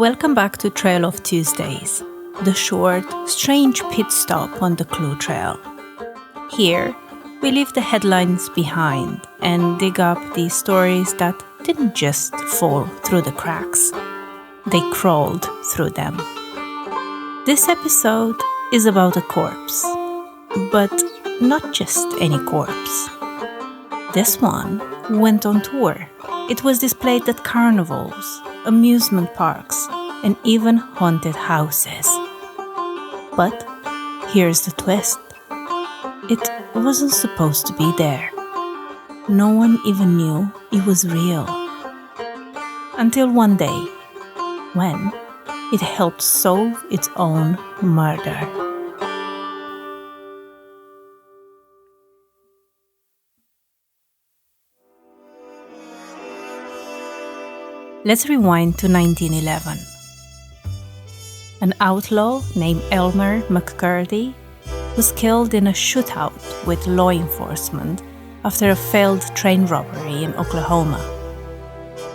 Welcome back to Trail of Tuesdays, the short, strange pit stop on the clue trail. Here, we leave the headlines behind and dig up the stories that didn't just fall through the cracks. They crawled through them. This episode is about a corpse, but not just any corpse. This one went on tour. It was displayed at carnivals, amusement parks, and even haunted houses. But here's the twist. It wasn't supposed to be there. No one even knew it was real. Until one day, when it helped solve its own murder. Let's rewind to 1911. An outlaw named Elmer McCurdy was killed in a shootout with law enforcement after a failed train robbery in Oklahoma.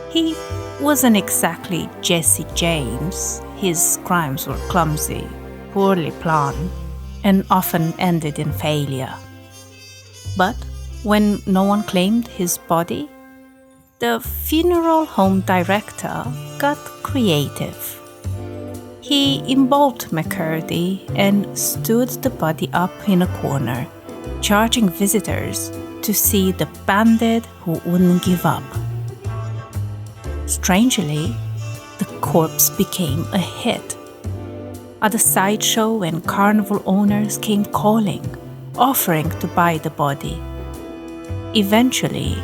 He wasn't exactly Jesse James. His crimes were clumsy, poorly planned, and often ended in failure. But when no one claimed his body, the funeral home director got creative. He embalmed McCurdy and stood the body up in a corner, charging visitors to see the bandit who wouldn't give up. Strangely, the corpse became a hit. At a sideshow, when carnival owners came calling, offering to buy the body. Eventually,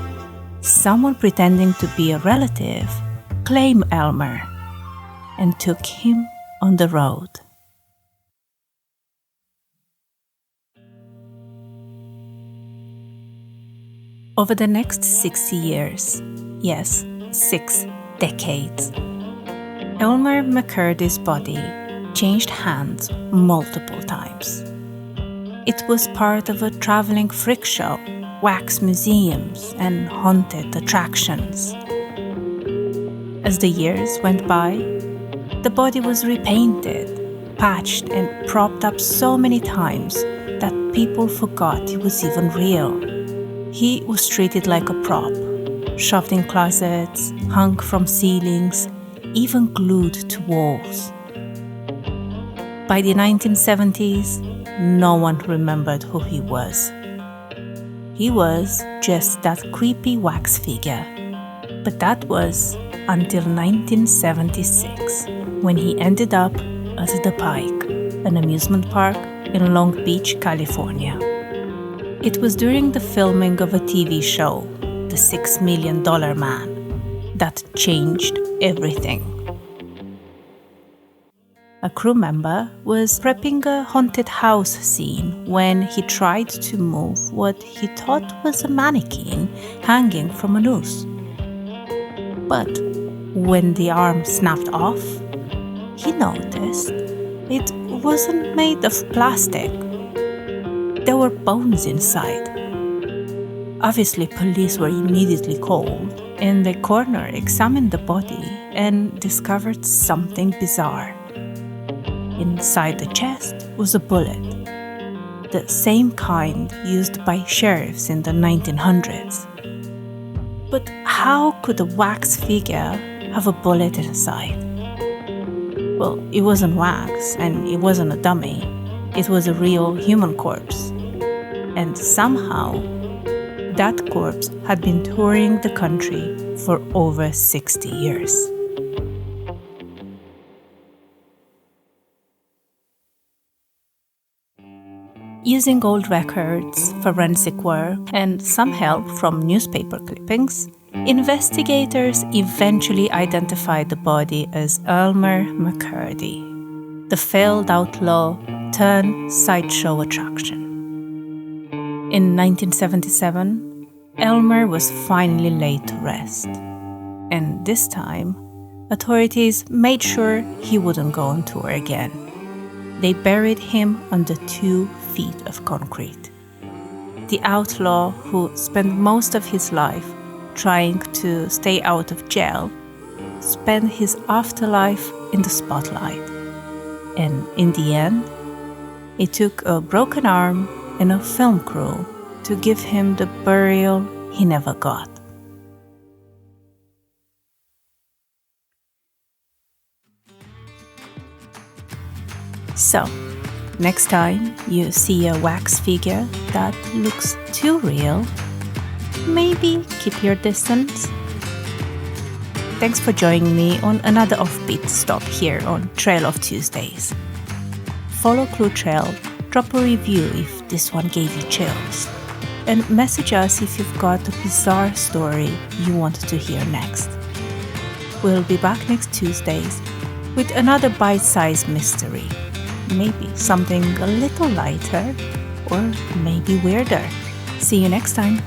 someone pretending to be a relative claimed Elmer and took him on the road. Over the next 60 years, yes, 6 decades, Elmer McCurdy's body changed hands multiple times. It was part of a traveling freak show, wax museums, and haunted attractions. As the years went by, the body was repainted, patched, and propped up so many times that people forgot he was even real. He was treated like a prop, shoved in closets, hung from ceilings, even glued to walls. By the 1970s, no one remembered who he was. He was just that creepy wax figure. But that was until 1976, when he ended up at the Pike, an amusement park in Long Beach, California. It was during the filming of a TV show, The $6 Million Man, that changed everything. A crew member was prepping a haunted house scene when he tried to move what he thought was a mannequin hanging from a noose. But when the arm snapped off, he noticed it wasn't made of plastic. There were bones inside. Obviously, police were immediately called, and the coroner examined the body and discovered something bizarre. Inside the chest was a bullet, the same kind used by sheriffs in the 1900s. But how could a wax figure have a bullet inside? Well, it wasn't wax, and it wasn't a dummy. It was a real human corpse. And somehow, that corpse had been touring the country for over 60 years. Using old records, forensic work, and some help from newspaper clippings, investigators eventually identified the body as Elmer McCurdy, the failed outlaw turned sideshow attraction. In 1977, Elmer was finally laid to rest, and this time, authorities made sure he wouldn't go on tour again. They buried him under 2 feet of concrete. The outlaw, who spent most of his life trying to stay out of jail, spent his afterlife in the spotlight. And in the end, it took a broken arm and a film crew to give him the burial he never got. So, next time you see a wax figure that looks too real, maybe keep your distance. Thanks for joining me on another offbeat stop here on Trail of Tuesdays. Follow Clue Trail, drop a review if this one gave you chills, and message us if you've got a bizarre story you want to hear next. We'll be back next Tuesdays with another bite-sized mystery. Maybe something a little lighter, or maybe weirder. See you next time.